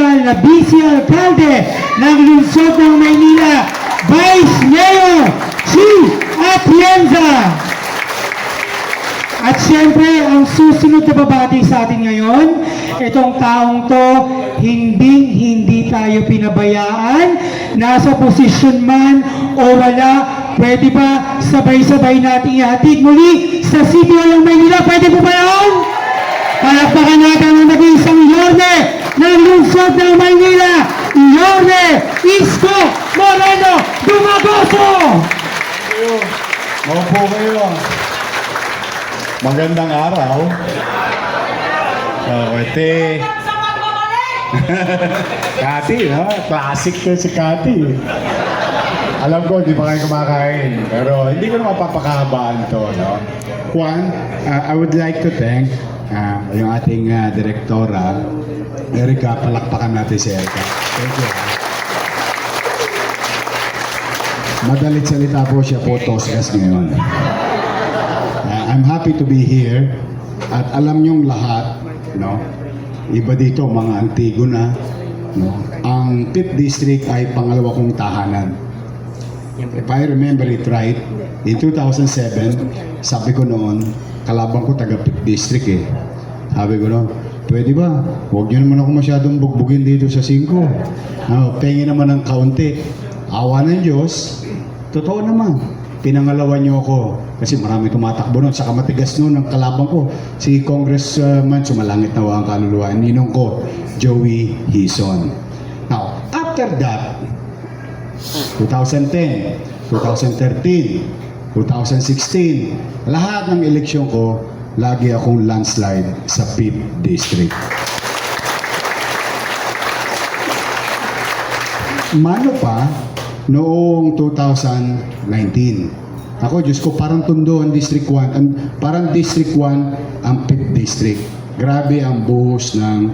opisyal na Vice Alcalde ng lungsod ng Maynila, Vice Mayor Chi Atienza. At siyempre, ang susunod na babati sa atin ngayon, itong taong to, hindi tayo pinabayaan, nasa posisyon man o wala, pwede ba sabay-sabay natin ihatid muli sa City Hall ng Maynila? Pwede po ba yun? Palakpakan natin ang nag-iisang Yorme ng lungsod ng Maynila, Yorme Isko Moreno Dumagoso! Maupo kayo. Magandang araw. Ete. Kati, no? Classic to si Kati. Alam ko, di pa kayo kumakain. Pero hindi ko na mapapakahabaan to, no? Juan, I would like to thank yung ating direktora, Erica. Palakpakan natin si Erica. Thank you. Madalit salita po siya po, Tosgas ngayon. I'm happy to be here at alam niyong lahat, no? Iba dito, mga Antigona, no? Ang 5th District ay pangalawa kong tahanan. If I remember it right, in 2007, sabi ko noon, kalaban ko taga 5th District eh. Sabi ko noon, pwede ba? Huwag niyo naman ako masyadong bugbugin dito sa 5. No, pengi naman ng kaunti. Awa ng Diyos, totoo naman. Pinangalawan niyo ako kasi marami tumatakbo noon. Saka matigas noon ang kalaban ko. Si Congressman, sumalangit na ang kaluluwa. Ninong ko, Joey Hison. Now, after that, 2010, 2013, 2016, lahat ng eleksyon ko, lagi akong landslide sa 5th District. Mano pa, noong 2019. Ako, Diyos ko, parang Tondo ang District 1. Parang District 1 ang 5th District. Grabe ang buhos ng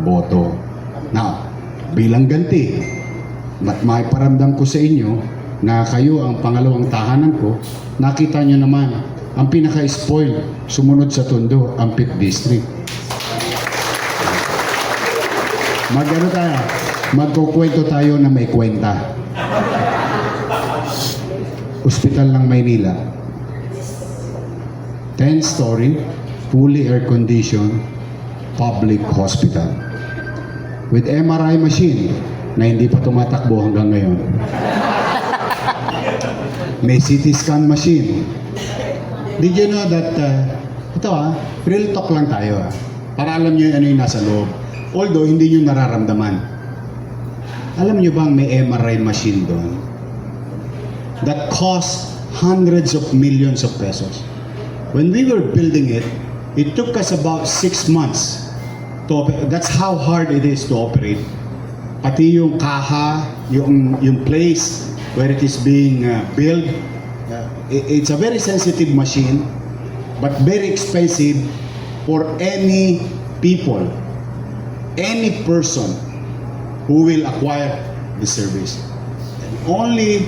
boto. Now, bilang ganti, may paramdam ko sa inyo na kayo ang pangalawang tahanan ko, nakita nyo naman, ang pinaka-spoil, sumunod sa Tondo, ang 5th District. Magkukwento tayo na may kwenta. Hospital ng Maynila. 10-story, fully air-conditioned, public hospital. With MRI machine na hindi pa tumatakbo hanggang ngayon. May CT scan machine. Did you know that, real talk lang tayo para alam nyo ano yung nasa loob. Although, hindi nyo nararamdaman. Alam nyo bang may MRI machine doon? That cost hundreds of millions of pesos. When we were building it, it took us about 6 months to operate. That's how hard it is to operate. Pati yung kaha, yung place where it is being built, it's a very sensitive machine, but very expensive for any people, any person who will acquire the service. And only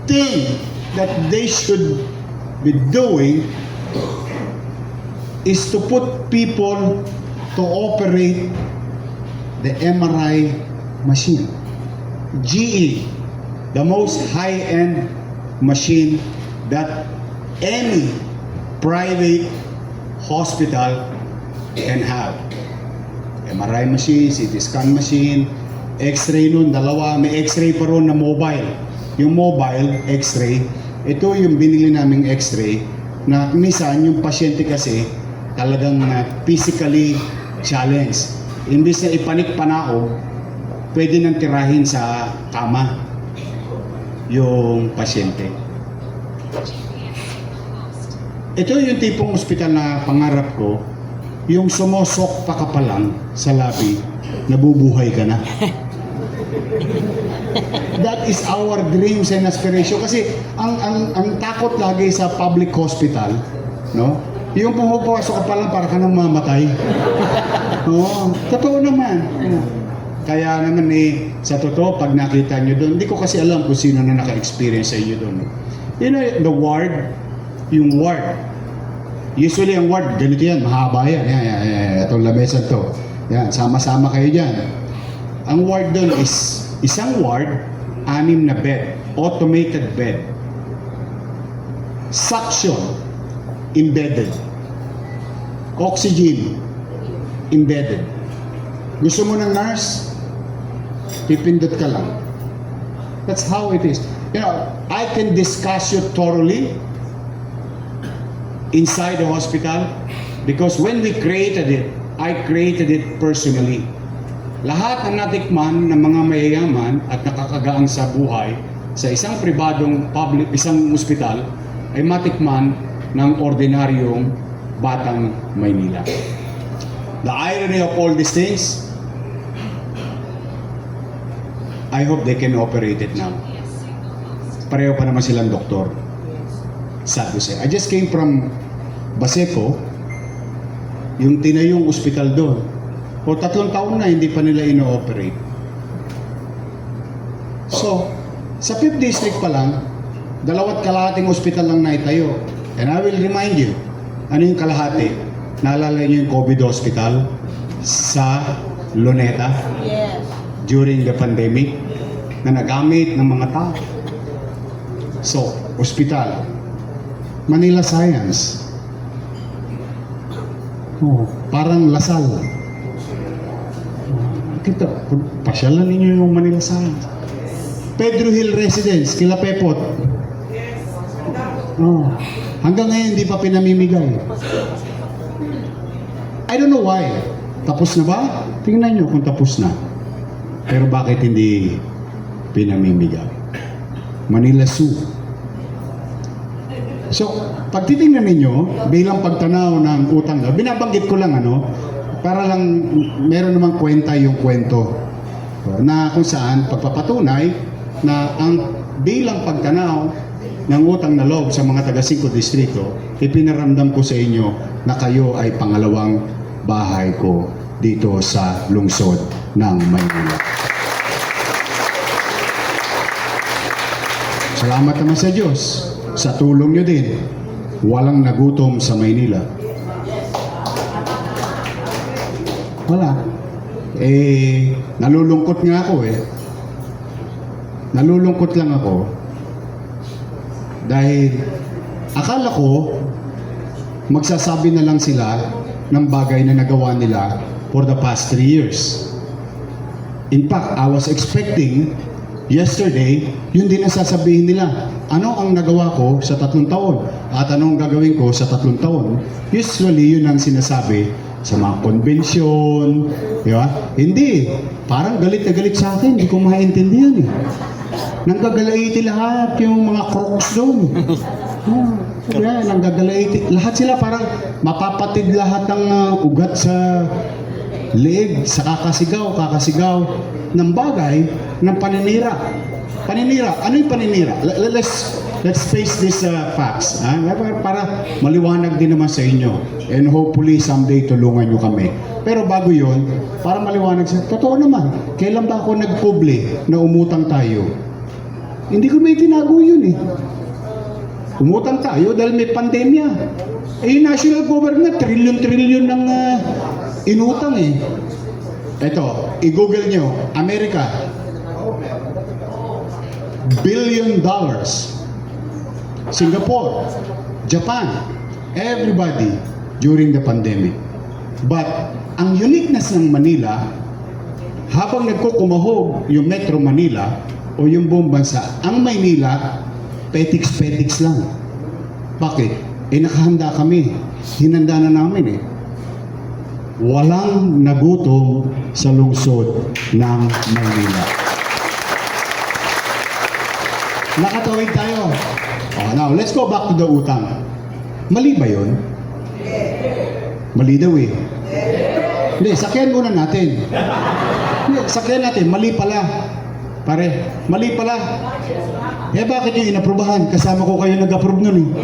thing that they should be doing is to put people to operate the MRI machine. GE, the most high-end machine that any private hospital can have. MRI machine, CT scan machine, X-ray nun, dalawa, may X-ray pa ron na mobile. Yung mobile X-ray, ito yung binili naming X-ray na minsan yung pasyente kasi talagang physically challenged. Imbis na ipanik panao, pwede nang tirahin sa kama yung pasyente. Ito yung tipong ospital na pangarap ko, yung sumosok pa ka pa lang sa labi, nabubuhay ka na. That is our dreams and aspiration. Kasi ang takot lagi sa public hospital, no? Yung pumapasok ka pa lang para ka nang mamatay. No? Totoo naman. Kaya naman sa totoo, pag nakita nyo doon, hindi ko kasi alam kung sino na naka-experience sa inyo doon. You know, the ward, yung ward. Usually ang ward, ganito yan, mahaba yan. Yan. Itong lamesan to. Yan, sama-sama kayo dyan. Ang ward doon is isang ward, 6 na bed, automated bed. Suction, embedded. Oxygen, embedded. Gusto mo ng nurse? Pipindot ka lang. That's how it is. You know, I can discuss you thoroughly inside the hospital because when we created it, I created it personally. Lahat ng natikman ng mga mayayaman at nakakagaang sa buhay sa isang pribadong isang ospital ay matikman ng ordinaryong batang Maynila. The irony of all these things, I hope they can operate it now. Pareho pa naman silang doktor. Sad to say. I just came from Baseco, yung tinayong ospital doon. O 3 taon na hindi pa nila ino-operate. So, sa 5th district pa lang, 2.5 ospital lang naitayo. And I will remind you, ano yung kalahati? Naalala niyo yung COVID hospital sa Luneta? Yes. During the pandemic na nagamit ng mga tao. So, ospital. Manila Science. Oh, parang Lasal. Kita, pasyalan ninyo yung Manila Science. Pedro Hill Residence, kila Pepot. Oh, hanggang ngayon hindi pa pinamimigay. I don't know why. Tapos na ba? Tingnan nyo kung tapos na. Pero bakit hindi pinamimigay? Manila Zoo. So, pag titingnan ninyo, bilang pagtanaw ng utang, binabanggit ko lang para lang meron namang kwenta yung kwento na kung saan pagpapatunay na ang bilang pagtanaw ng utang na loob sa mga taga 5 distrito, ipinaramdam ko sa inyo na kayo ay pangalawang bahay ko dito sa lungsod ng Maynila. Salamat naman sa Diyos. Sa tulong nyo din, walang nagutom sa Maynila. Wala. Nalulungkot nga ako Nalulungkot lang ako dahil akala ko magsasabi na lang sila ng bagay na nagawa nila for the past 3 years. In fact, I was expecting yesterday, yun din ang sasabihin nila. Ano ang nagawa ko sa 3 taon? At ano ang gagawin ko sa 3 taon? Usually, yun ang sinasabi sa mga konbensyon. Di ba? Hindi. Parang galit na galit sa akin. Hindi ko maintindihan Nanggagalaiti lahat yung mga crocs doon. Nanggagalaiti. Lahat sila parang mapapatid lahat ng ugat sa leeg, sa kakasigaw ng bagay ng paninira. Paninira. Ano yung paninira? Let's face these facts. Para maliwanag din naman sa inyo. And hopefully someday tulungan nyo kami. Pero bago yon, para maliwanag sa totoo naman, kailan ba ako nagpubli na umutang tayo? Hindi ko may tinago yun Umutang tayo dahil may pandemya. Yung national government, trillion ng inutang Ito, i-google nyo, Amerika, $1 billion. Singapore, Japan, everybody during the pandemic. But, ang uniqueness ng Manila, habang nagkukumahog yung Metro Manila o yung buong bansa, ang Maynila, petiks lang. Bakit? Nakahanda kami. Hinanda na namin Walang nagutom sa lungsod ng Maynila. Nakatawid tayo. Now, let's go back to the utang. Mali ba yun? Mali daw Hindi, sakyan muna natin. Hindi, sakyan natin. Mali pala. Pare, mali pala. Bakit yung inaprubahan? Kasama ko kayo nag-approve nun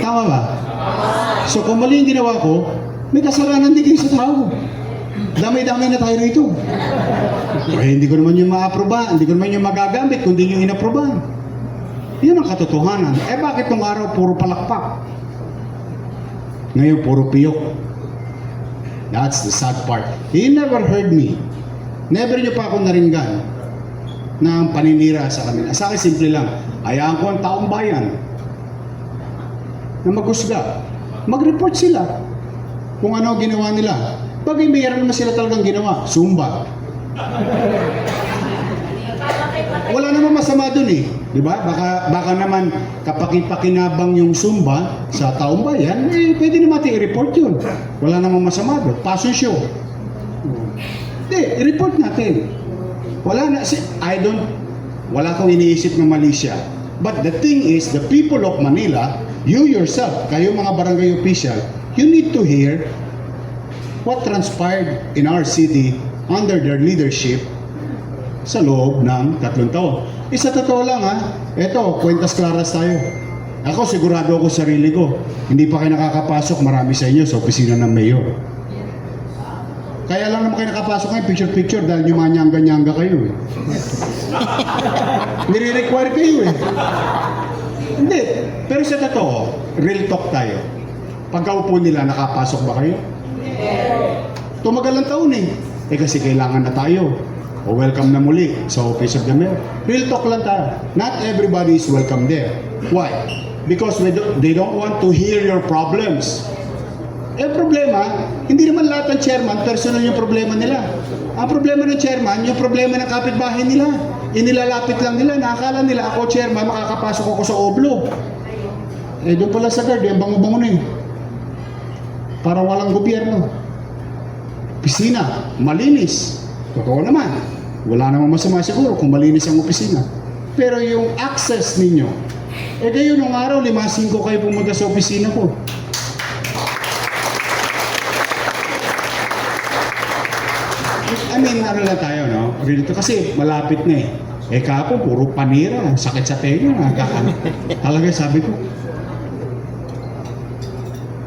Tama ba? So, kung mali yung ginawa ko, may kasalanan din kayo sa tao. Damay-damay na tayo rito. Hindi ko naman yung ma-aproba, hindi ko naman yung magagamit kung hindi yung inaprobahan. Yan ang katotohanan. Bakit nung araw puro palakpak? Ngayon puro piyok. That's the sad part. He never heard me Never nyo pa ako naringgan ng paninira sa kanila. Sa akin, simple lang. Hayaan ko ang taong bayan na maghusga. Mag-report sila kung ano ang ginawa nila. Bagay, mayroon naman sila talagang ginawa. Zumba. Wala namang masama dun eh. Di ba? Baka naman kapaki-pakinabang yung Zumba sa taong bayan, eh, pwede naman natin i-report yun. Wala namang masama dun. Passion show. Hindi, i-report natin. Wala akong iniisip ng mali siya. But the thing is, the people of Manila, you yourself, kayo mga barangay official, you need to hear what transpired in our city under their leadership sa loob ng 3 taon. Sa totoo lang ha, eto, kwentas klaras tayo. Ako, sigurado ako sa sarili ko. Hindi pa kayo nakakapasok, marami sa inyo sa opisina ng mayor. Kaya lang naman kayo nakapasok kayo, picture-picture, dahil nyumanyanga-nyanga kayo eh. Nire-require kayo eh. Hindi. Pero sa totoo, real talk tayo. Pagkaupo nila, nakapasok ba kayo? Tumagal ang taon eh. Kasi kailangan na tayo. O welcome na muli sa Office of the Mayor. Real talk lang tayo. Not everybody is welcome there. Why? Because they don't want to hear your problems. Problema, hindi naman lahat ng chairman, personal yung problema nila. Ang problema ng chairman, yung problema ng kapitbahay nila. Inilalapit lang nila, nakakala nila ako chairman, makakapasok ako sa oblo. Doon pala sa guard, ang bango-bango na parang walang gobyerno. Opisina, malinis. Totoo naman. Wala namang masama siguro kung malinis ang opisina. Pero yung access ninyo, kayo nung araw, 5-5 kayo pumunta sa opisina ko. Ano lang tayo, no? Kasi malapit na eh. Kako, puro panira, sakit sa tenga. Talaga sabi ko.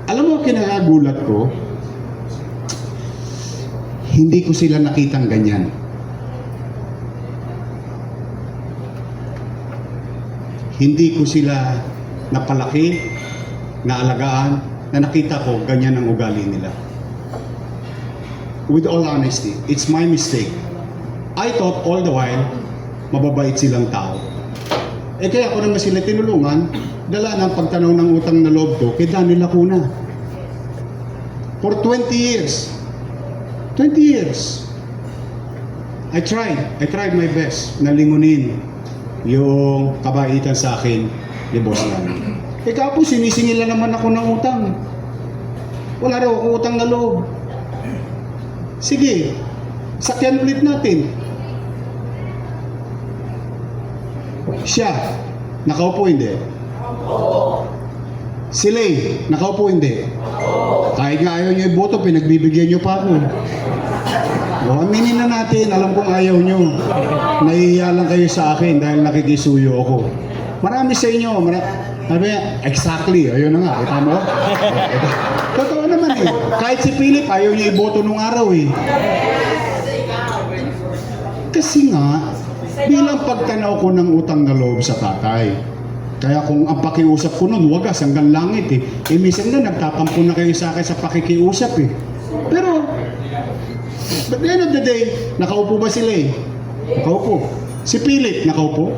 Alam mo, kinakagulat ko, hindi ko sila nakitang ganyan. Hindi ko sila napalaki, naalagaan, na nakita ko ganyan ang ugali nila. With all honesty, it's my mistake. I thought all the while, mababait silang tao. Kaya ako naman sila tinulungan, dala ng pagtanaw ng utang na loob ko kay Danny Lacuna. For 20 years. 20 years. I tried my best na lingunin yung kabaitan sa akin ni Boss Lani. Kapo, sinisingila naman ako ng utang. Wala raw ako utang na loob. Sige, sakyan ulit natin. Siya, nakaupo hindi? Si Lay, nakaupo hindi? Kahit nga ayaw niyo iboto, pinagbibigyan niyo pa ako. Aminin na natin, alam kong ayaw niyo. Nahihiya lang kayo sa akin dahil nakikisuyo ako. Marami sa inyo, exactly, ayun na nga, kita mo? Totoo naman eh. Kahit si Philip, ayaw niya iboto nung araw eh. Kasi nga, bilang pagtanaw ko ng utang na loob sa tatay. Kaya kung ang pakiusap ko nun, wagas hanggang langit eh. Minsan na nagtatampo na kayo sa akin sa pakikiusap eh. Pero, but the end of the day, nakaupo ba sila eh? Nakaupo. Si Philip, nakaupo?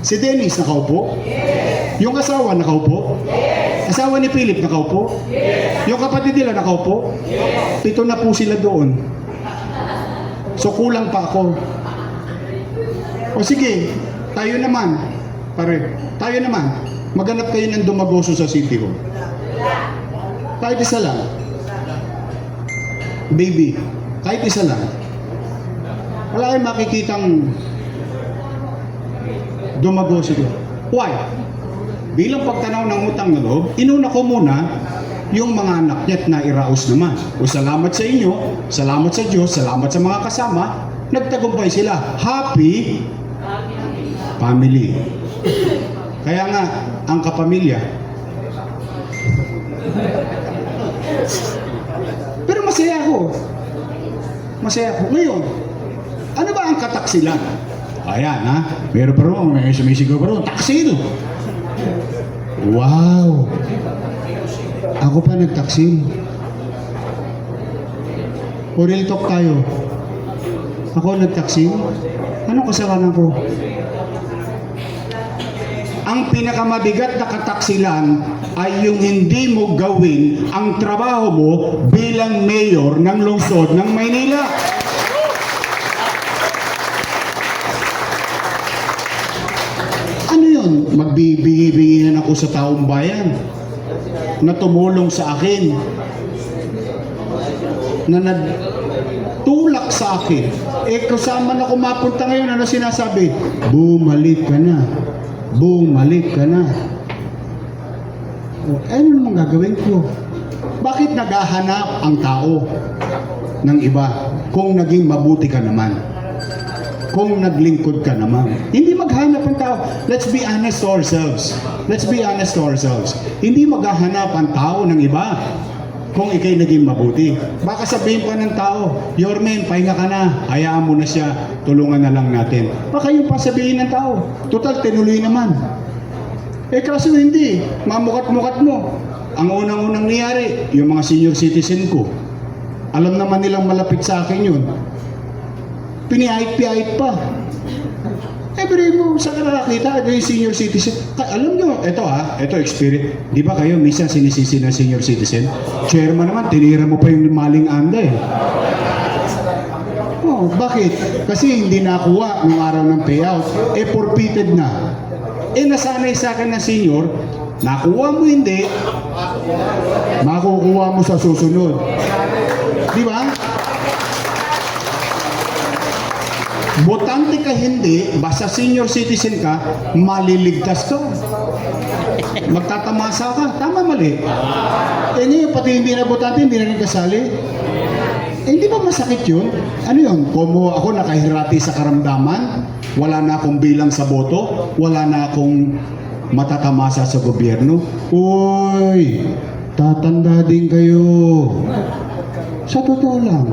Si Dennis, nakaupo? Yung asawa, nakaupo? Asawa ni Philip, nakaupo? Yung kapatid nila, nakaupo? 7 na po sila doon. So, kulang pa ako. O sige, tayo naman, tayo naman, maghanap kayo ng dumagoso sa City Hall. Kahit isa lang. Baby, kahit isa lang. Wala kayong makikitang dumagoso doon. Why? Bilang pagtanaw ng utang na loob, inuna ko muna yung mga anak niya na iraos naman. O salamat sa inyo, salamat sa Diyos, salamat sa mga kasama, nagtagumpay sila. Happy family. Kaya nga, ang kapamilya. Pero masaya ako. Masaya ako. Ngayon, ano ba ang kataksilan? Ayan ha, meron pa rin, may sumisigaw pa rin, taksil! Wow! Ako pa nagtaksil. O real talk tayo. Ako nagtaksi? Anong kasalanan ko? Ang pinakamabigat na kataksilan ay yung hindi mo gawin ang trabaho mo bilang mayor ng lungsod ng Maynila. Ano yun? Magbibigay-bigihan ako sa taong bayan na tumulong sa akin, na nagtulak sa akin. Eh kasama na kumapunta ngayon, ano sinasabi? Bumalik ka na. Bumalik ka na. O, ano naman gagawin ko? Bakit naghahanap ang tao ng iba kung naging mabuti ka naman? Kung naglingkod ka naman. Hindi maghanap ang tao. Let's be honest to ourselves. Let's be honest to ourselves. Hindi maghahanap ang tao ng iba kung ikay naging mabuti. Baka sabihin pa ng tao, Yormen, pahinga ka na. Hayaan mo na siya. Tulungan na lang natin. Baka yung pasabihin ng tao. Total, tinuloy naman. Eh kaso hindi. Mamukat-mukat mo. Ang unang-unang nangyari, yung mga senior citizen ko. Alam naman nilang malapit sa akin yun. Pinihait-pihait pa. Eh, pero mo, saan ka nakakita? Ito yung senior citizen. Alam nyo, ito experience. Di ba kayo, minsan sinisisi na senior citizen? Chairman naman, tinira mo pa yung maling anda eh. Oh, bakit? Kasi hindi nakuha nung araw ng payout. Eh, forfeited na. Eh, nasanay sa akin na senior, nakuha mo hindi, makukuha mo sa susunod. Di ba? Botante ka hindi, basta senior citizen ka, maliligtas ka. Magtatamasa ka. Tama, mali. Eh ngayon, pati hindi na botante, hindi na rin kasali. Eh, hindi ba masakit yun? Ano yun? Como ako nakahirati sa karamdaman, wala na akong bilang sa boto, wala na akong matatamasa sa gobyerno. Uy, tatanda din kayo. Sa totoo lang.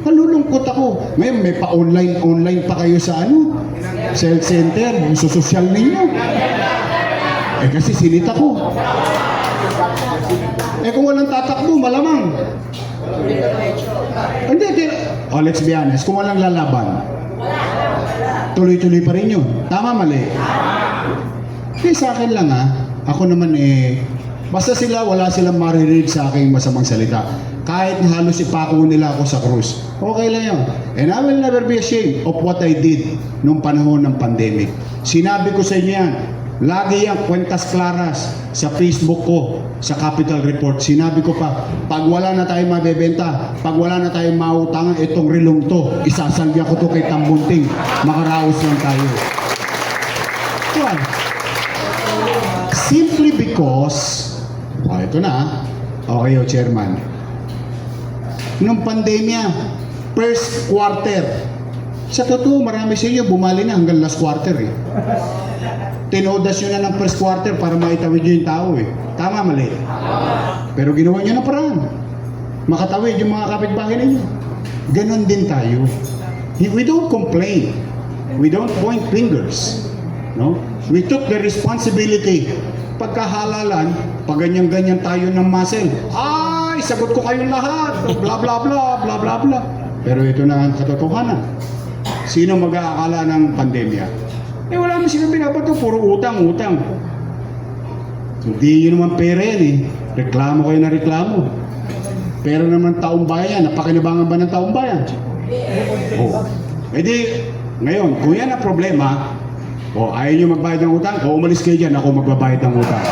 Nalulungkot ako. Ngayon, may pa-online pa kayo sa health center, sa social ninyo. Eh kasi sinita ko. Eh kung walang tatakbo, malamang. Hindi. Oh, let's be honest. Kung walang lalaban, tuloy-tuloy pa rin yun. Tama, mali? Eh sa akin lang ako naman basta wala silang maririnig sa aking masamang salita. Kahit halos ipako nila ako sa krus. Okay lang yun. And I will never be ashamed of what I did nung panahon ng pandemic. Sinabi ko sa inyo yan. Lagi yung kwentas klaras sa Facebook ko, sa Capital Report. Sinabi ko pa, pag wala na tayong mabebenta, pag wala na tayong mautangan, itong rilong to, isasalya ko to kay Tambunting. Makaraos lang tayo. Well, simply because, ito na, okay, Chairman. Nung pandemya, first quarter, sa totoo, marami sa inyo bumali na hanggang last quarter eh. Tinodas nyo na ng first quarter para maitawid nyo yung tao eh. Tama, mali? Pero ginawa nyo ng paraan. Makatawid yung mga kapitbahay ninyo. Ganon din tayo. We don't complain. We don't point fingers. No? We took the responsibility. Pagkahalalan, pag ganyan-ganyan tayo ng muscle, ay, sagot ko kayong lahat, bla bla bla, bla bla bla. Pero ito na ang katotohanan. Sino mag-aakala ng pandemya? Eh wala mo silang binabato, puro utang. Hindi yun naman pera yan eh. Reklamo kayo na reklamo. Pero naman taong bayan, napakinabangan ba ng taong bayan? Oh. E di, ngayon, kung yan ang problema, ayaw nyo magbayad ng utang, umalis kayo dyan, ako magbabayad ng utang.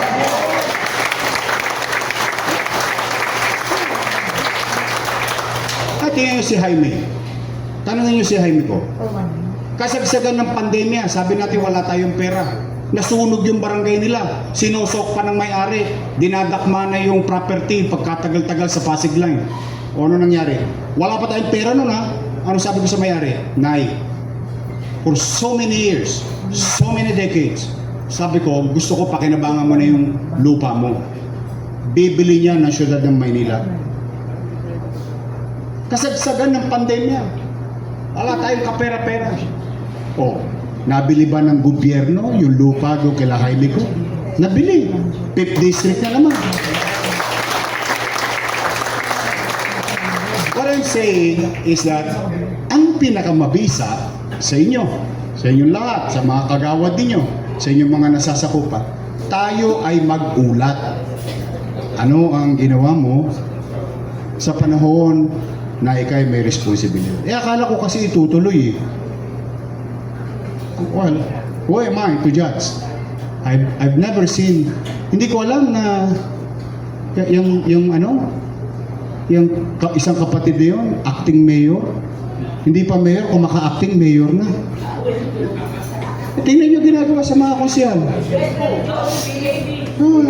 At tingnan nyo si Jaime. Tanungin nyo si Jaime ko. Kasagsagan ng pandemya, sabi natin wala tayong pera. Nasunog yung barangay nila. Sinosok pa ng may-ari. Dinadakma na yung property pagkatagal-tagal sa Pasig Line. O ano nangyari? Wala pa tayong pera nun Ano sabi ko sa may-ari? Nay, for so many years, so many decades, sabi ko, gusto ko pakinabangan mo na yung lupa mo. Bibili niya ng syudad ng Maynila. Kasagsagan ng pandemya. Wala tayong kapera-pera. Nabili ba ng gobyerno yung lupa doon kila Jaime ko? Nabili. 5th district na naman. What what I'm saying is that ang pinakamabisa sa inyo, sa inyong lahat, sa mga kagawad ninyo, sa inyong mga nasasakupan, tayo ay mag-ulat. Ano ang ginawa mo sa panahon na ikay may responsibility? Akala ko kasi itutuloy eh. Well, who am I to judge? I've never seen, hindi ko alam na yung isang kapatid na yun, acting mayor. Hindi pa mayor, kumaka-acting mayor na. Tingnan nyo ginagawa sa mga konsyal.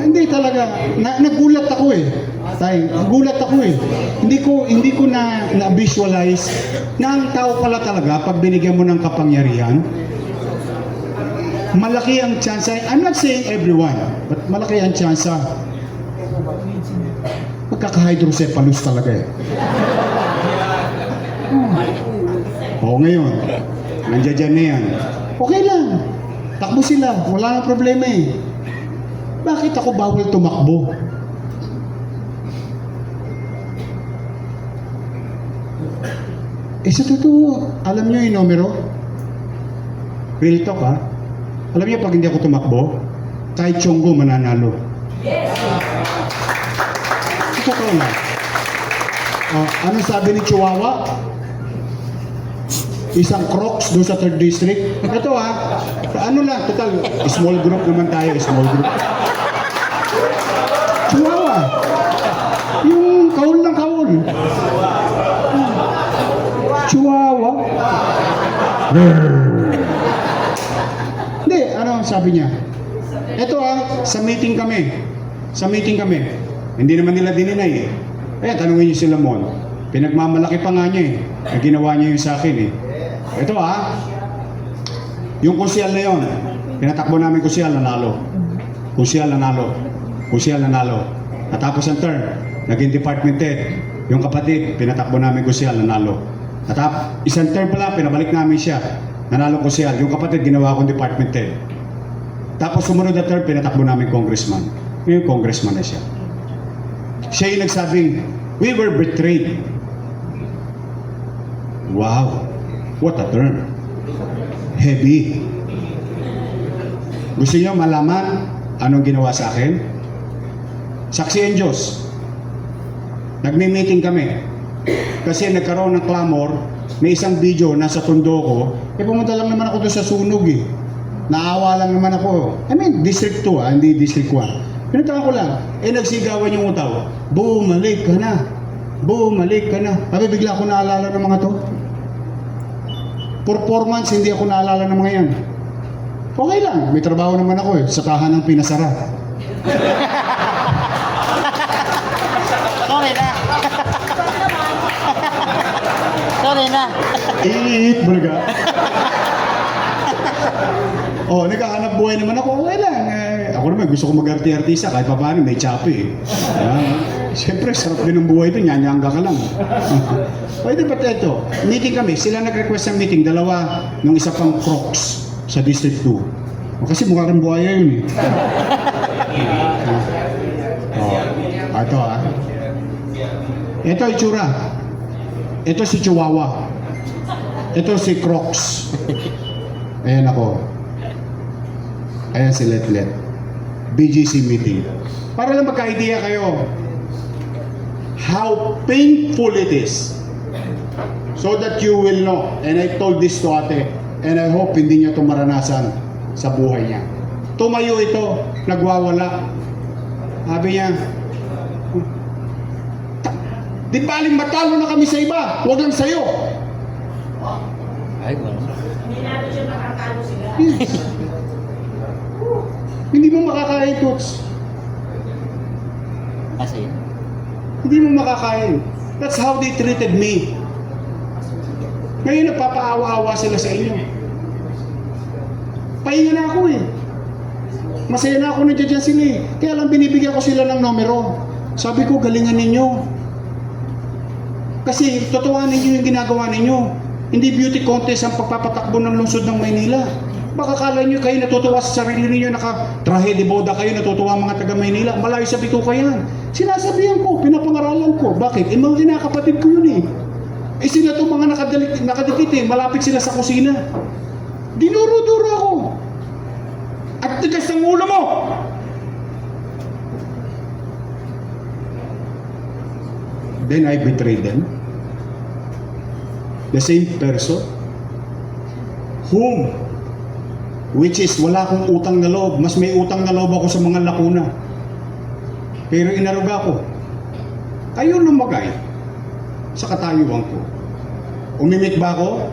Hindi talaga. Nagulat ako eh. Nagulat ako eh. Hindi ko na-visualize na ang tao pala talaga, pag binigyan mo ng kapangyarihan, malaki ang chance. I'm not saying everyone, but malaki ang chance. Magkaka-hydrocephalus talaga eh. Ngayon, nandiyan na yan. Okay lang. Takbo sila. Wala nang problema eh. Bakit ako bawal tumakbo? Sa totoo, alam nyo yung numero? Real talk ha? Alam niyo pag hindi ako tumakbo, kahit Chonggo mananalo. Totoo na. Ano sabi ni Chihuahua? Isang Crocs doon sa 3rd District. Ito ha, ano lang, total, small group naman tayo, small group. Chihuahua. Yung kaul ng kaul. Chihuahua. Hindi, ano sabi niya? Ito sa meeting kami. Hindi naman nila dininay eh. Tanungin niyo si Lamon. Pinagmamalaki pa nga niya eh. Ang ginawa niya yung sa akin eh. Ito yung kusyal na yon. Pinatakbo namin kusyal, nanalo. Natapos ang term, naging department head. Yung kapatid, pinatakbo namin kusyal, nanalo. Isang term pala, pinabalik namin siya. Nanalo kusyal. Yung kapatid, ginawa akong department head. Tapos sumunod na term, pinatakbo namin congressman. Yung congressman na siya. Siya yung nagsabing, we were betrayed. Wow, what a term. Heavy. Gusto niyo malaman anong ginawa sa akin? Saksi ang Diyos. Nagme-meeting kami. Kasi nagkaroon ng clamor, may isang video nasa tundo ko, pumunta lang naman ako doon sa sunog eh. Naawa lang naman ako. District 2 hindi District 1. Pinuntahan ko lang. Nagsigawan yung utaw. Bumalik ka na. Bigla ako naalala ng mga to. Performance, hindi ako naalala ng mga yan. Okay lang, may trabaho naman ako sa tahanang pinasara. Sorry na. Iit, bulaga. Naghahanap buhay naman ako. Okay lang. Ako naman, gusto ko mag-arti-artista kahit pa paano, may chapi. Siyempre, sarap din ng buhay ito. Nyanyangga ka lang. Pwede ba ito? Meeting kami. Sila nag-request ng meeting. Dalawa nung isa pang Crocs sa District 2. Kasi mukha rin buhaya yun eh. Ito Ito itsura. Ito si Chihuahua. Ito si Crocs. Ayan ako. Ayan si Letlet. BGC meeting. Para lang magka-idea kayo how painful it is, so that you will know. And I told this to ate, and I hope hindi niya ito maranasan sa buhay niya. Tumayo ito, nagwawala. Sabi niya, di baling matalo na kami sa iba, huwag lang sa'yo. Ay, wala. Yes. Hindi mo makakain, Toots. Kasi? Hindi mo makakain. That's how they treated me. Ngayon nagpapaawa-awa sila sa inyo. Pahinga na ako eh. Masaya na ako nandiyan sila eh. Kaya lang binibigyan ko sila ng numero. Sabi ko, galingan ninyo. Kasi totohanin ninyo yung ginagawa ninyo. Hindi beauty contest ang pagpapatakbo ng lungsod ng Maynila. Baka kala nyo kayo natutuwa sa sarili ninyo, naka-trahe de boda kayo, natutuwa mga taga Maynila. Malayo sa bituka yan. Sinasabihan ko, pinapangaralan ko. Bakit? Mga kinakapatid ko yun eh. Eh sila itong mga nakadikit eh, malapit sila sa kusina. Dinuro-duro ako. At tigas ng ulo mo! Then I betrayed them. The same person whom, which is wala akong utang na loob, mas may utang na loob ako sa mga lakuna. Pero inaruga ko. Kayo lumagay sa katayuan ko. Umimik ba ako?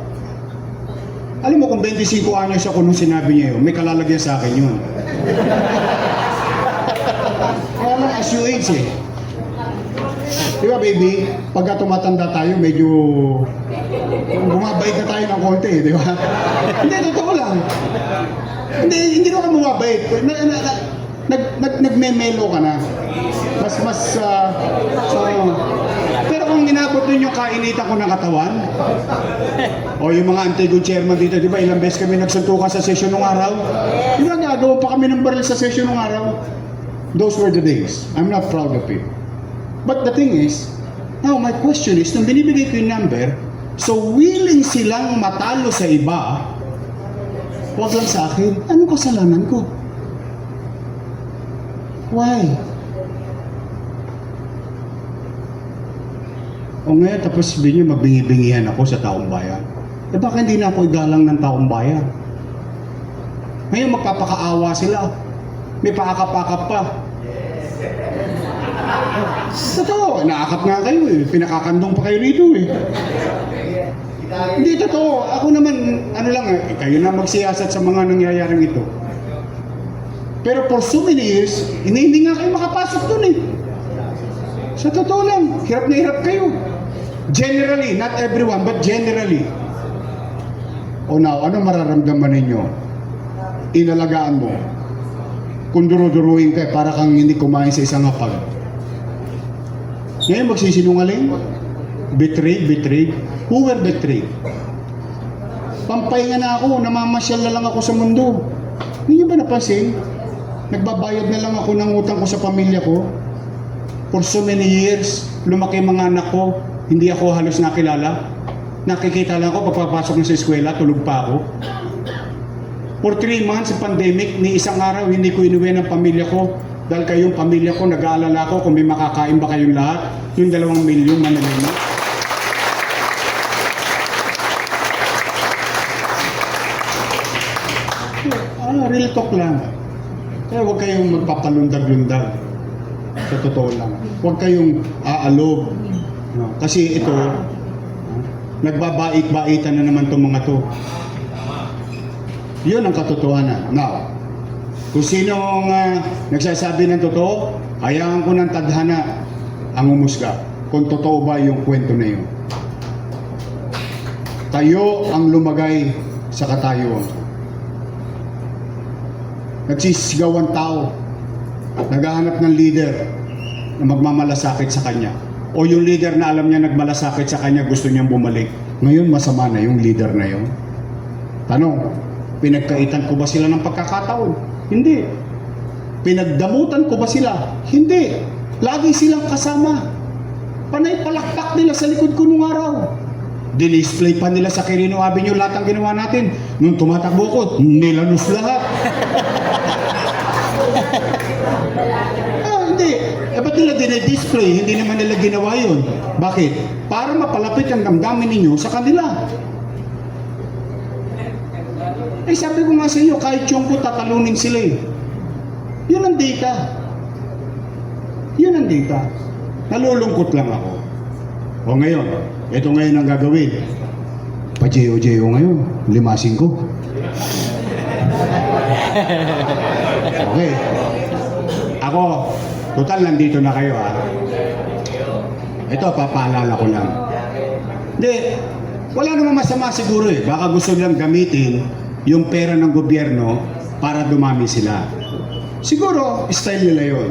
Alam mo kung 25 anyos ako nung sinabi niya yun, may kalalagyan sa akin yun. Kaya lang as you age eh. Di ba baby, pagka tumatanda tayo, medyo bumabait na tayo ng konti, di ba? Hindi, totoo lang. Hindi naman bumabait. Nagmemelo ka na. Pero kung inabot nun yung kainitan ko ng katawan, o yung mga Antigua chairman dito, di ba, ilang beses kami nagsuntukan sa session ng araw? Di ba, gagawa pa kami ng baril sa session ng araw? Those were the days. I'm not proud of it. But the thing is, now my question is, nung binibigay ko yung number, so willing silang matalo sa iba, wag lang sa akin, anong kasalanan ko? Why? O ngayon, tapos sabihin nyo, magbingi-bingihan ako sa taong bayan. Eh baka hindi na ako igalang ng taong bayan? Ngayon, magpapakaawa sila. May paakap-akap pa. Totoo, naakap nga kayo eh. Pinakakandong pa kayo rito eh. Hindi totoo. Ako naman, ano lang eh, kayo na magsiyasat sa mga nangyayaring ito. Pero for so many years, hindi nga kayo makapasok dun eh. Sa totoo lang, hirap na hirap kayo. Generally, not everyone, but generally. O now, ano mararamdaman ninyo? Inalagaan mo. Kung duro-duruin ka, para kang hindi kumain sa isang hapag. Ngayon magsisinungaling? Betrayed? Who were betrayed? Pampahinga na ako, namamasyal na lang ako sa mundo. Hindi niyo ba napansin? Nagbabayad na lang ako ng utang ko sa pamilya ko. For so many years, lumaki mga anak ko, hindi ako halos nakilala. Nakikita lang ako pagpapasok na sa eskwela, tulog pa ako. For 3 months sa pandemic, ni isang araw hindi ko inuwi ng pamilya ko. Dahil kayong pamilya ko, nag-aalala ko kung may makakain ba kayong lahat. Yung 2 milyong manalina. Real talk lang. Kaya huwag kayong magpapalundag-lundag. Sa totoo lang. Huwag kayong aalog. No? Kasi ito, nagbabait-baitan na naman itong mga to. Yun ang katotohanan. Now, kung sino ang nagsasabi ng totoo, hayaan ko ng tadhana ang umusga. Kung totoo ba yung kwento na yun. Tayo ang lumagay sa katayuan. Nagsisigaw ang tao. Naghahanap ng leader na magmamalasakit sa kanya. O yung leader na alam niya nagmalasakit sa kanya, gusto niyang bumalik. Ngayon masama na yung leader na yun. Tanong, pinagkaitan ko ba sila ng pagkakataon? Hindi. Pinagdamutan ko ba sila? Hindi. Lagi silang kasama. Panay palakpak nila sa likod ko nung araw. Dinisplay pa nila sa Quirino Avenue lahat ang ginawa natin. Nung tumatakbo ko, nilanus lahat. Hindi. Ba't nila dinidisplay? Hindi naman nila ginawa yun. Bakit? Para mapalapit ang damdamin ninyo sa kanila. Eh sabi ko nga sa inyo, kahit yung ko tatalunin sila eh. Yun ang data. Yun ang data. Nalulungkot lang ako. O ngayon, ito ngayon ang gagawin. Pa-J.O. ngayon, limasin ko. Okay. Ako, total nandito na kayo ha. Ito, papaalala ko lang. Hindi, wala namang masama siguro eh. Baka gusto nilang gamitin yung pera ng gobyerno para dumami sila. Siguro, style nila yun.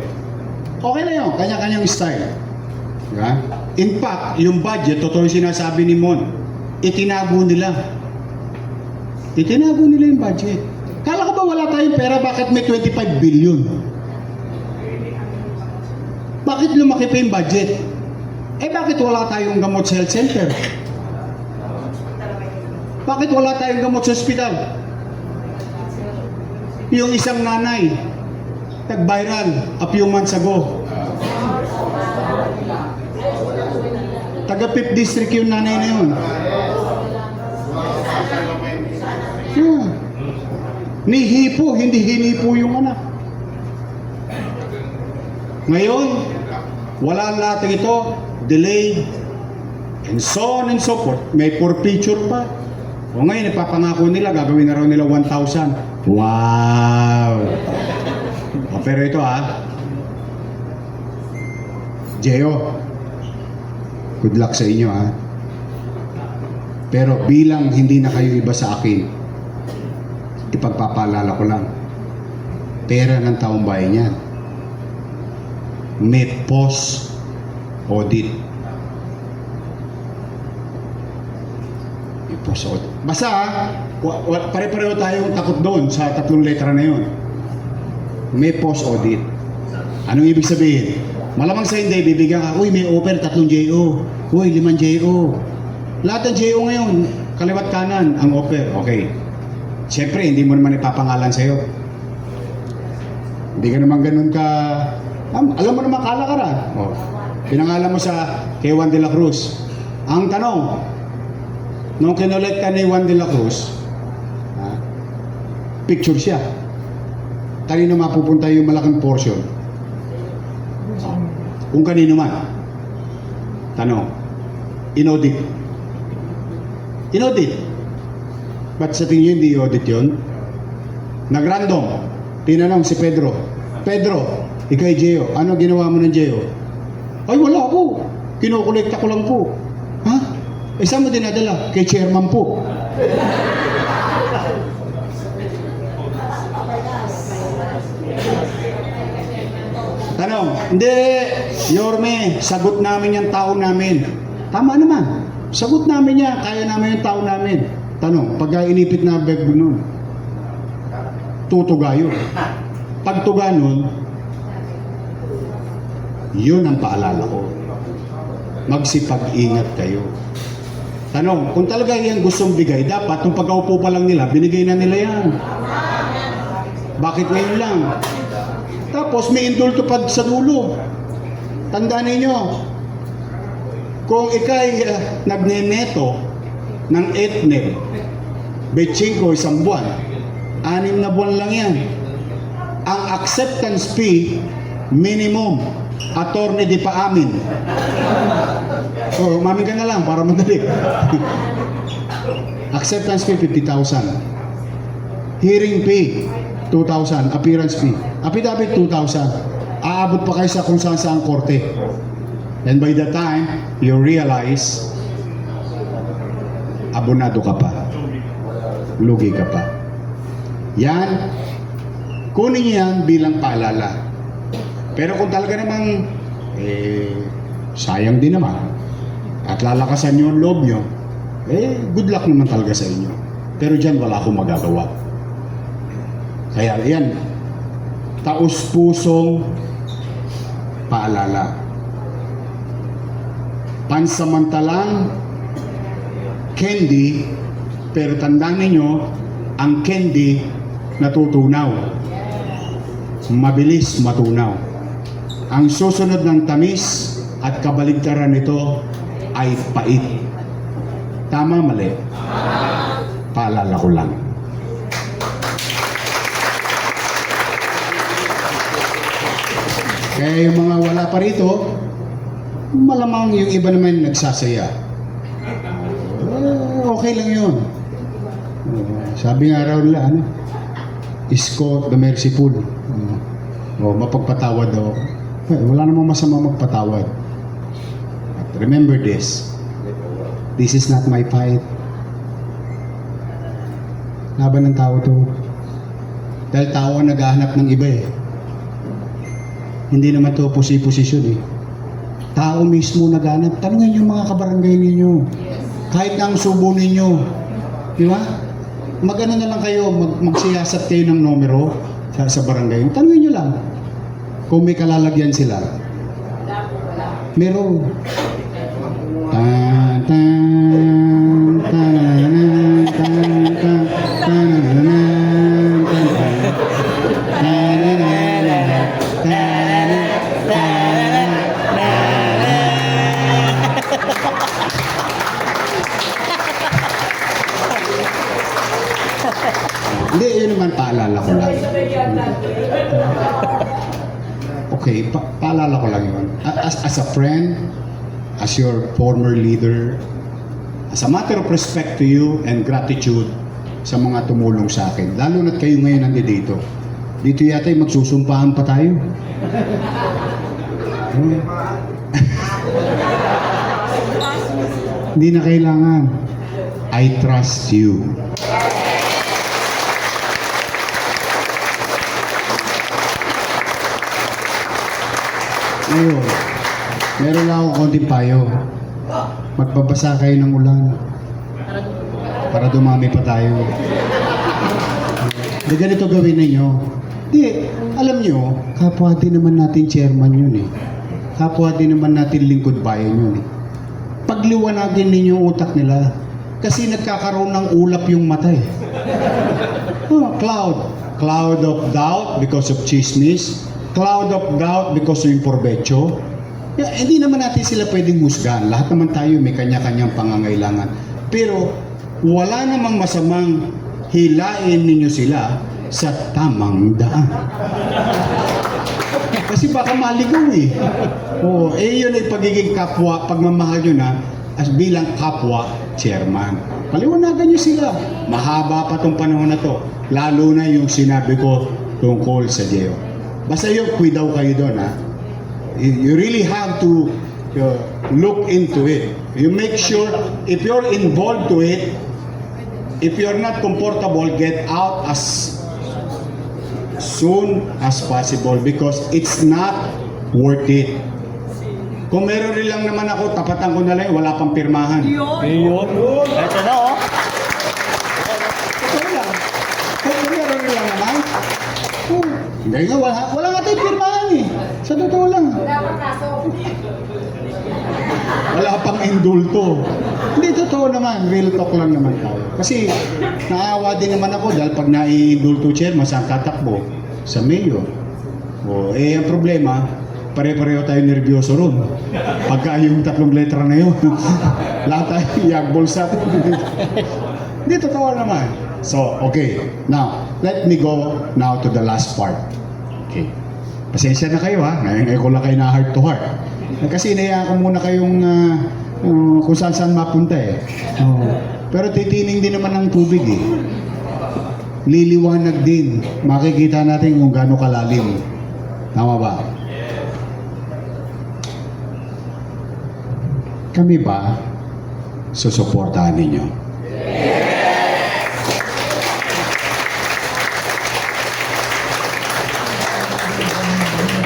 Okay na yun, kanya-kanyang style. Diba? In fact, yung budget, totoo yung sinasabi ni Mon, itinago nila. Itinago nila yung budget. Kala ko ba wala tayong pera, bakit may 25 billion? Bakit lumaki pa yung budget? Eh bakit wala tayong gamot sa health center? Bakit wala tayong gamot sa ospital? Yung isang nanay, nag-viral a few months ago. Taga 5th District yung nanay na yun. Yeah. Nihipo, hindi hinipo yung anak. Ngayon, wala lahat ito, delayed, and so on and so forth. May forfeiture pa. O ngayon, ipapangako nila, gagawin na raw nila 1,000. Wow! O, pero ito Gio, good luck sa inyo Pero bilang hindi na kayo iba sa akin, ipagpapaalala ko lang, pera ng taong bayan yan. May post-audit. May post-audit. Basta, pare-pareho tayong takot doon sa 3 letra na yun. May post-audit. Anong ibig sabihin? Malamang sa hindi, bibigyan ka, uy, may offer, 3 JO. Uy, 5 JO. Lahat ng JO ngayon, kaliwat kanan, ang offer. Okay. Siyempre, hindi mo naman ipapangalan sa'yo. Hindi ka naman ganun ka... alam mo naman kalakaran. Pinangalan mo sa kay Juan de la Cruz. Ang tanong, nung kinolek ka ni Juan de la Cruz, picture siya. Kanino mapupunta yung malaking portion? Kung kanino man. Tanong, inaudit. Inaudit. Ba't sa tingin nyo hindi audit yun? Nag-random. Tinanong si Pedro. Pedro, ikay Gio, ano ginawa mo ng Gio? Ay, wala po. Kinukolekta ko lang po. Ha? Eh, saan mo dinadala? Kay chairman po. Tanong, hindi, Yorme, sagot namin yung tao namin. Tama naman. Sagot namin yan, kaya namin yung tao namin. Tanong, pagka inipit na bag nun, tutuga yun. Pagtuga nun, yun ang paalala ko. Magsipag-ingat kayo. Tanong, kung talaga yan gustong bigay, dapat nung pagkaupo pa lang nila, binigay na nila yan. Bakit ngayon lang? Tapos may indulto pa sa dulo. Tandaan ninyo, kung ikay nagneneto ng 8 betching ko 1 buwan, 6 na buwan lang yan. Ang acceptance fee, minimum, attorney di pa amin. So, umamin ka na lang para madali. Acceptance fee, 50,000. Hearing fee, 2,000. Appearance fee. Affidavit, 2,000. Aabot pa kayo sa kung saan saan korte. And by the time, you realize, abonado ka pa. Lugi ka pa. Yan, kunin niyo yan bilang paalala. Pero kung talaga namang, sayang din naman, at lalakasan niyo ang loob niyo, good luck naman talaga sa inyo. Pero dyan wala akong magagawa. Kaya yan, taus-pusong paalala. Pansamantalang candy, pero tandaan ninyo, ang candy natutunaw. Mabilis matunaw. Ang susunod ng tamis at kabaligtaran nito ay pait. Tama, mali? Paalala ko lang. Kaya yung mga wala pa rito, malamang yung iba naman nagsasaya. Okay lang yun. Sabi nga raw nila, Isko the merciful. Mapagpatawad daw. Wala namang masama magpatawad. But remember this. This is not my fight. Laban ng tao to. Dahil tao ang naghahanap ng iba Hindi naman to posisyon Tao mismo naghahanap. Tanungin yung mga kabarangay ninyo. Kahit na ang subo ninyo. Di ba? Mag-ano na lang kayo, magsiyasat kayo ng numero sa barangay. Tanungin nyo lang kung may kalalagyan sila. Meron. Tan, tan, tan, tan, Hindi, yun naman paalala ko lang. Okay, paalala ko lang yun. As a friend, as your former leader, as a matter of respect to you and gratitude sa mga tumulong sa akin. Lalo na't kayo ngayon nandito. Dito yata ay magsusumpahan pa tayo. Hindi na kailangan. I trust you. Ngayon, meron lang akong konting payo. Magbabasa kayo ng ulan. Para dumami pa tayo. Hindi ganito gawin ninyo. Hindi, alam nyo, kapwa din naman natin chairman yun eh. Kapwa din naman natin lingkod bayan yun eh. Pagliwanagin ninyo yung utak nila. Kasi nagkakaroon ng ulap yung mata eh. Oh, cloud. Cloud of doubt because of chismis. Cloud of doubt because of improvecho. Yeah, hindi naman natin sila pwedeng husgahan. Lahat naman tayo may kanya-kanyang pangangailangan. Pero wala namang masamang hilain ninyo sila sa tamang daan. Kasi baka maligaw eh. Oh, yun ay pagiging kapwa, pagmamahal nyo na as bilang kapwa chairman. Paliwanagan nyo sila. Mahaba pa tong panahon na to. Lalo na yung sinabi ko tungkol sa Geo. Basta yung daw kayo doon ha. You really have to look into it. You make sure if you're involved to it, if you're not comfortable, get out as soon as possible because it's not worth it. Kung meron rin lang naman ako, tapatan ko na lang, wala pang pirmahan. Yun. Ito na oh. Ito lang. Kung meron rin lang naman, hindi nga, wala nga tayong pirmahan eh. Sa totoo lang. Wala pang indulto. Hindi, totoo naman. Real talk lang naman tayo. Kasi naawa din naman ako dahil pag nai-indulto chairman, saan tatakbo? Sa mayor. Ang problema, pare-pareho tayo nervyoso ron. Pagka yung 3 letra na yun, lahat tayo yagbol sa atin. Hindi, totoo naman. So, okay. Now, let me go now to the last part. Okay. Pasensya na kayo ha. Ngayon ko lang kayo na heart to heart. Kasi inayaan ko muna kayong kung saan mapunta eh. Pero titining din naman ng tubig eh. Liliwanag din. Makikita natin kung gaano kalalim. Tama ba? Kami ba susuportahan ninyo?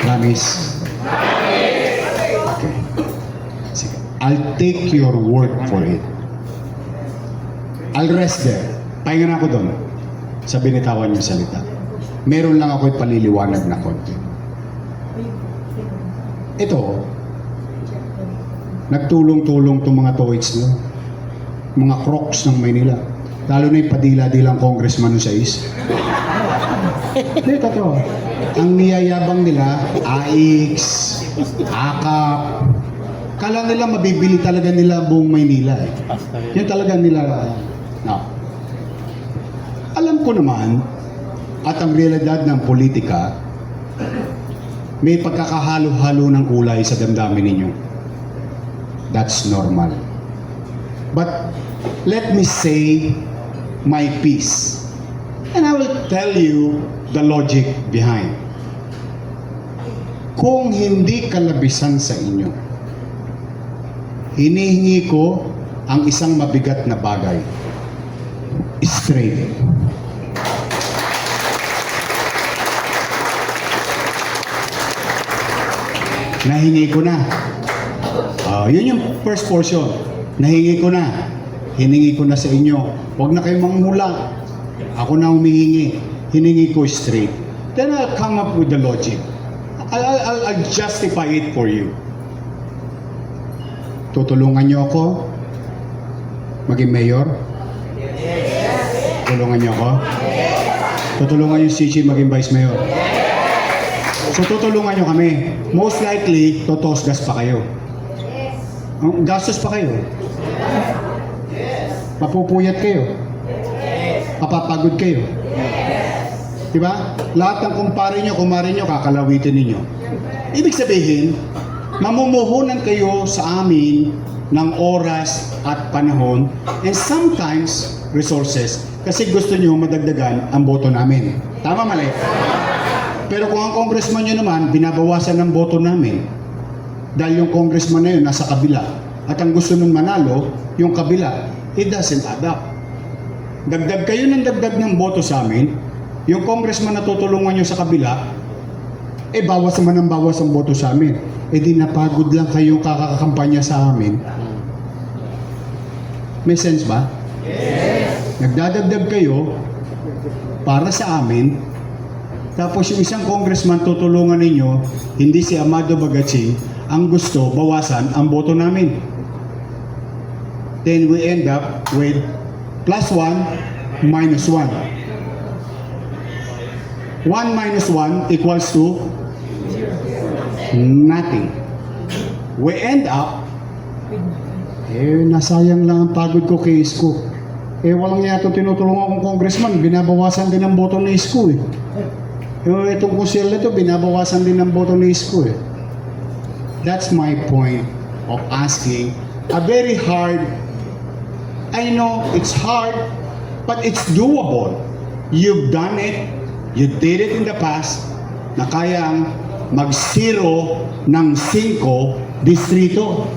Promise? Okay. Sige. I'll take your word for it. I'll rest there. Pahinga na ako doon sa binitawan yung salita. Meron lang ako ipaliliwanag na konti. Ito, nagtulong-tulong itong mga toits no? Mga crocs ng Maynila. Lalo na yung padila-dilang congressman no sa is. Hindi, totoo. Ang niyayabang nila, AX, AKAP, kala nila mabibili talaga nila buong Maynila eh. Yun talaga nila. No. Alam ko naman, at ang realidad ng politika, may pagkakahalo-halo ng kulay sa damdamin ninyo. That's normal. But let me say my piece. And I will tell you the logic behind. Kung hindi kalabisan sa inyo, hinihingi ko ang isang mabigat na bagay. Straight. Nahingi ko na. Yun yung first portion. Nahingi ko na. Hiningi ko na sa inyo. Huwag na kayong manghula. Ako na humihingi. Hiningi ko straight. Then I'll come up with the logic. I'll justify it for you. Tutulungan niyo ako maging mayor? Tutulungan niyo ako? Tutulungan niyo si Chichi maging vice mayor? So tutulungan niyo kami. Most likely, totosgas pa kayo. Gastos pa kayo. Mapupuyat kayo. Mapapagod kayo. Diba? Lahat ng kumare nyo, kakalawitin ninyo. Ibig sabihin, mamumuhunan kayo sa amin ng oras at panahon and sometimes resources kasi gusto nyo madagdagan ang boto namin. Tama, mali? Pero kung ang congressman nyo naman, binabawasan ng boto namin dahil yung congressman na yun nasa kabila at ang gusto nun manalo, yung kabila, it doesn't add up. Dagdag kayo ng dagdag ng boto sa amin, yung congressman na tutulungan nyo sa kabila, bawas naman ng bawas ang boto sa amin. Di napagod lang kayo kakakampanya sa amin. May sense ba? Yes. Nagdadagdag kayo para sa amin, tapos yung isang congressman tutulungan ninyo, hindi si Amado Bagatsing, ang gusto, bawasan ang boto namin. Then we end up with +1, -1. 1 minus 1 equals to nothing. We end up, nasayang lang ang pagod ko kay Isko. Walang niya itong tinutulungan kong congressman, binabawasan din ang boto ni Isko eh. Itong kusil na ito, binabawasan din ang boto ni Isko eh. That's my point of asking a very hard, I know it's hard, but it's doable. You've done it, you did it in the past, na kayang mag-zero ng 5 distrito.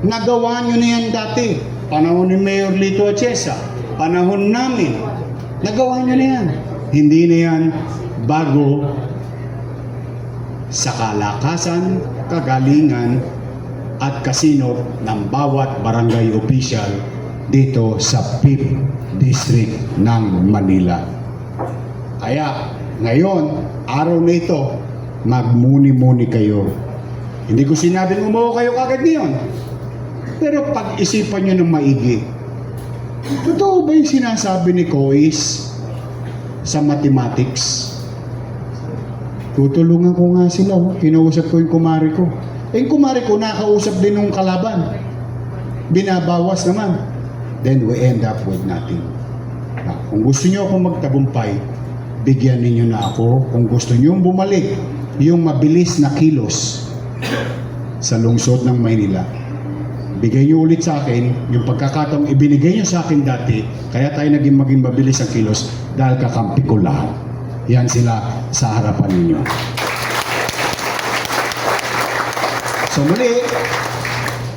Nagawa nyo na yan dati. Panahon ni Mayor Lito Atienza, panahon namin. Nagawa nyo na yan. Hindi na yan bago sa kalakasan, kagalingan, at kasinop ng bawat barangay official dito sa 5th District ng Manila. Kaya, ngayon, araw na ito, magmuni-muni kayo. Hindi ko sinabing umuha kayo kagad ngayon. Pero pag-isipan nyo ng maigi. Totoo ba yung sinasabi ni Kois sa mathematics? Tutulungan ko nga sila. Kinausap ko yung kumari ko. Yung kumari ko, nakausap din ng kalaban. Binabawas naman. Then we end up with nothing. Kung gusto nyo akong magtagumpay, bigyan ninyo na ako. Kung gusto nyo bumalik yung mabilis na kilos sa lungsod ng Maynila, bigay nyo ulit sa akin yung pagkakataong ibinigay nyo sa akin dati, kaya tayo maging mabilis ang kilos dahil kakampi ko lahat. Yan sila sa harapan ninyo. So muli,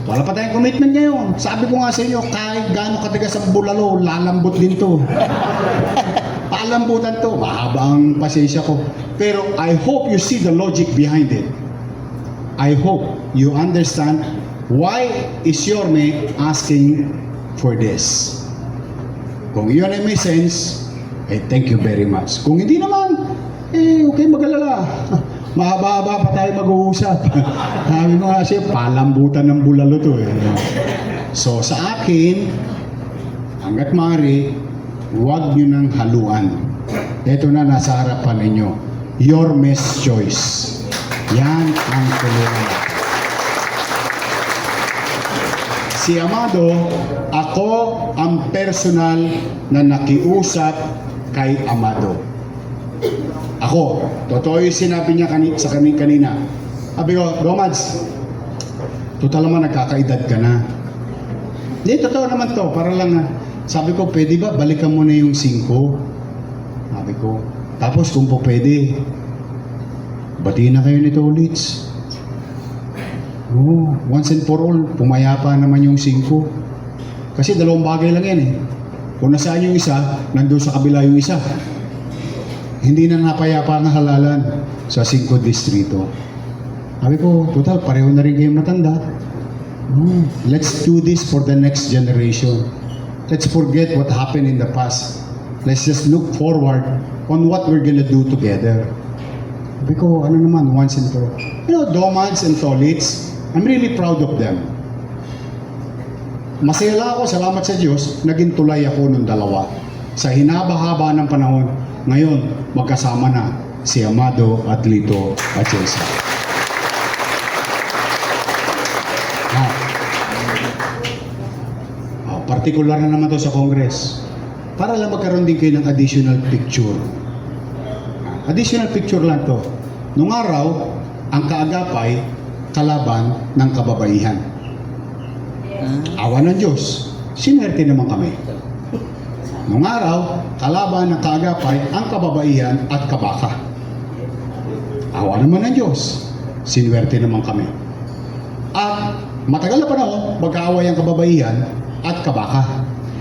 wala pa tayong commitment ngayon. Sabi ko nga sa inyo, kahit gaano katigas ang bulalo, lalambot din to. Palambutan to, mahaba ang pasensya ko. Pero I hope you see the logic behind it. I hope you understand why is Yorme asking for this. Kung yun ay may sense, thank you very much. Kung hindi naman, okay mag-alala. Mahaba-haba pa tayo mag-uusap. Sabi mo nga siya, palambutan ng bulalo to eh. So sa akin, hanggat maaari, huwag nyo nang haluan. Ito na nasa harapan ninyo. Yorme's choice. Yan ang tulungan. Si Amado, ako ang personal na nakiusap kay Amado. Ako, totoo yung sinabi niya sa kanina. Sabi ko, Domads, total naman nagkakaedad ka na. Hindi, totoo naman to. Para lang, sabi ko, pwede ba balikan mo na yung 5? Sabi ko, tapos kung po pwede, batiin na kayo nito ulit. Once and for all, pumayapa naman yung 5. Kasi 2 bagay lang yan eh. Kung nasaan yung isa, nandun sa kabila yung isa. Hindi na napayapa ang halalan sa 5 distrito. Sabi ko, total, pareho na rin kayong matanda. Let's do this for the next generation. Let's forget what happened in the past. Let's just look forward on what we're gonna do together. Sabi ko, ano naman, once and for all. Domans and Tolits, I'm really proud of them. Masaya lang ako, salamat sa Diyos, naging tulay ako ng 2. Sa hinaba-haba ng panahon, ngayon, magkasama na si Amado at Lito Atienza. Partikular na naman to sa Congress. para lang magkaroon din kayo ng additional picture. Additional picture lang to. Nung araw, ang kaagapay, kalaban ng kababaihan. Awa ng Diyos, sinwerte naman kami. Nung araw, kalaban ng kaagapay, ang kababaihan at kabaka. Awa naman ng Diyos, sinwerte naman kami. At matagal na panahon, magkaaway ang kababaihan at kabaka.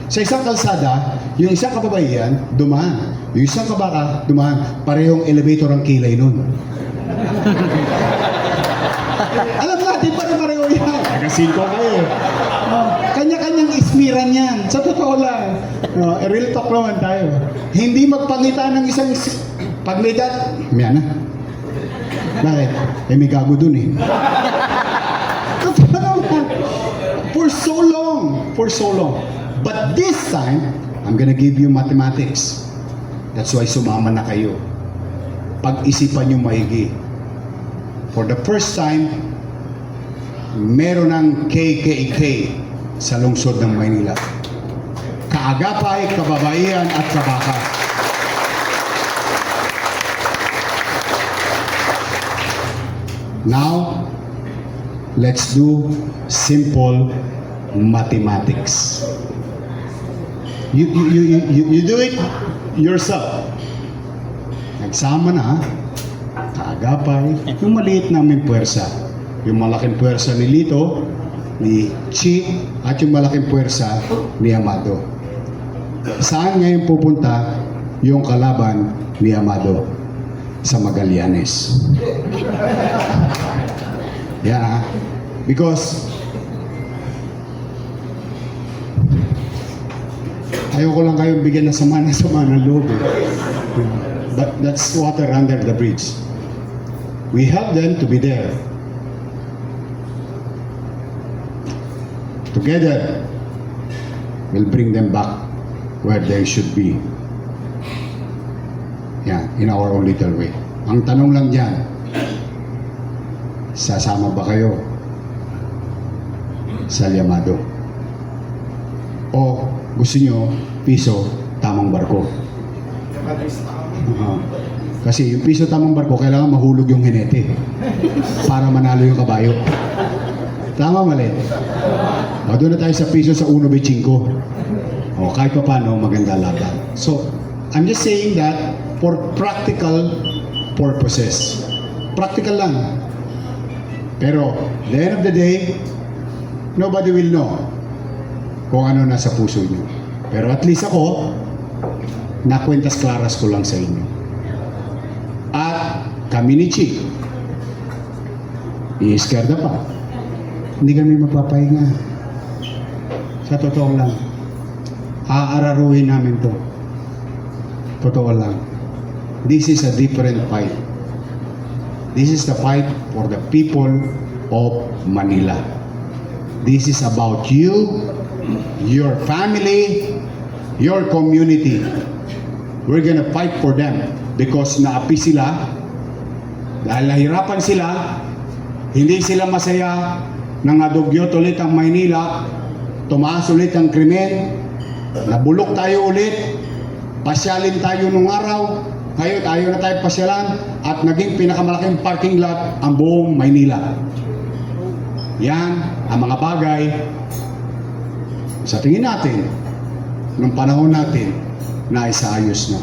Sa isang kalsada, yung isang kababaihan, dumaan. Yung isang kabaka, dumaan. Parehong elevator ang kilay nun. Alam natin, pareho yan. Nagasinko kayo. Kanya-kanyang ismiran yan. Sa totoo lang. Real talk naman tayo. Hindi magpangita ng isang pag may dat, may na. Bakit? May gago dun eh. For so long. For so long. But this time, I'm gonna give you mathematics. That's why sumama na kayo. Pag-isipan nyo maigi. For the first time, meron ng KKK sa lungsod ng Maynila. Kaagapay, kababaihan at kabaka. Now, let's do simple mathematics. You do it yourself. Nagsama na, kaagapay, yung maliit namin puwersa. Yung malaking puwersa ni Lito, ni Chi, at yung malaking puwersa ni Amado. Saan ngayon pupunta yung kalaban ni Amado? Sa Magallanes. Yeah, because ayoko lang kayong bigyan ng sama ng loob. But that's water under the bridge. We help them to be there. Together, we'll bring them back where they should be. Yeah, in our own little way. Ang tanong lang dyan, sasama ba kayo sa Llamado? O gusto nyo, piso, tamang barko? Kasi yung piso, tamang barko, kailangan mahulog yung hinete para manalo yung kabayo. Tama, mali? O, doon na tayo sa piso sa 1.25. O, kahit pa paano, maganda laban. So, I'm just saying that for practical purposes. Practical lang. Pero, the end of the day, nobody will know kung ano nasa puso niyo. Pero at least ako, nakwentas klaras ko lang sa inyo. At kami ni Chi, i-iskerda pa. Hindi kami mapapahinga. Sa totoo lang, aararuhin namin to. Totoo lang. This is a different fight. This is the fight for the people of Manila. This is about you, your family, your community. We're gonna fight for them because naapi sila, dahil nahirapan sila, hindi sila masaya, nangadugyot ulit ang Maynila, tumaas ulit ang krimen, nabulok tayo ulit, pasyalin tayo nung araw, ngayon ayaw na tayo pasyalan, at naging pinakamalaking parking lot ang buong Maynila. Yan ang mga bagay sa tingin natin, nung panahon natin, na isaayos na.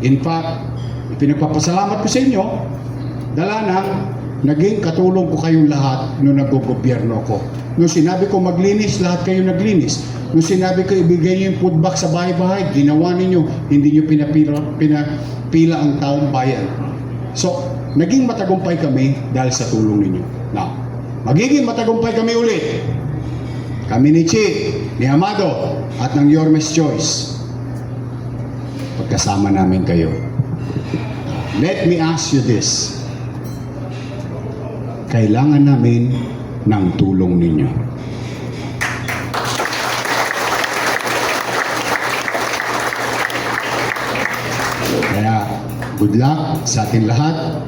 In fact, pinagpapasalamat ko sa inyo, dala nang naging katulong ko kayong lahat nung nag-gobyerno ko. Nung sinabi ko maglinis, lahat kayo naglinis. Nung sinabi ko ibigay niyo yung food box sa bahay-bahay, ginawa ninyo, hindi niyo pinapila ang taong bayan. So, naging matagumpay kami dahil sa tulong ninyo. Now, magiging matagumpay kami ulit. Kami ni Chi, ni Amado, at ng Yormes Choice. Pagkasama namin kayo. Let me ask you this. Kailangan namin ng tulong ninyo. Kaya, good luck sa ating lahat.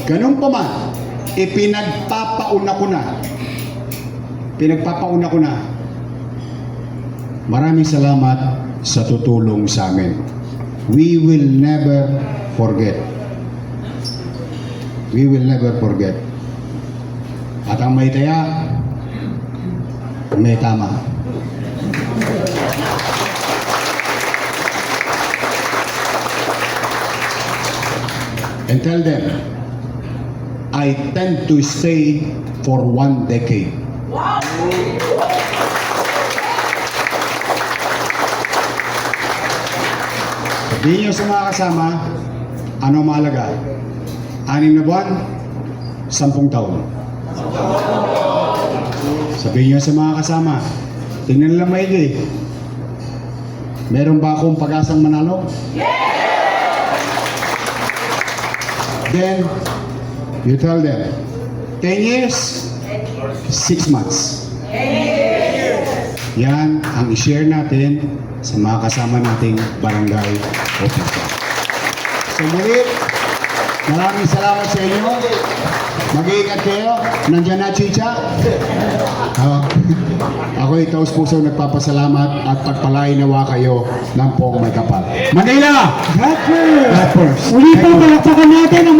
Ganun pa man, pinagpapauna ko na. Maraming salamat sa tutulong sa amin. We will never forget. We will never forget. At ang may taya, may tama. And tell them, I tend to stay for 1 decade. Sabihin nyo sa mga kasama, ano mahalaga? 6 na buwan, 10 taon. Sabihin nyo sa mga kasama, tingnan lang maigi. Meron ba akong pag-asang manalo? Then, you tell them, 10 years, 6 months. Yan ang i-share natin sa mga kasama nating barangay officer. So muli, maraming salamat sa inyo. Mag-iingat kayo. Nandiyan na, Chicha. Ako'y taus-puso nagpapasalamat at pagpalain nawa kayo ng poong may kapal. Manila! God first! God first. Uli Thank po, you. palakpakan natin ang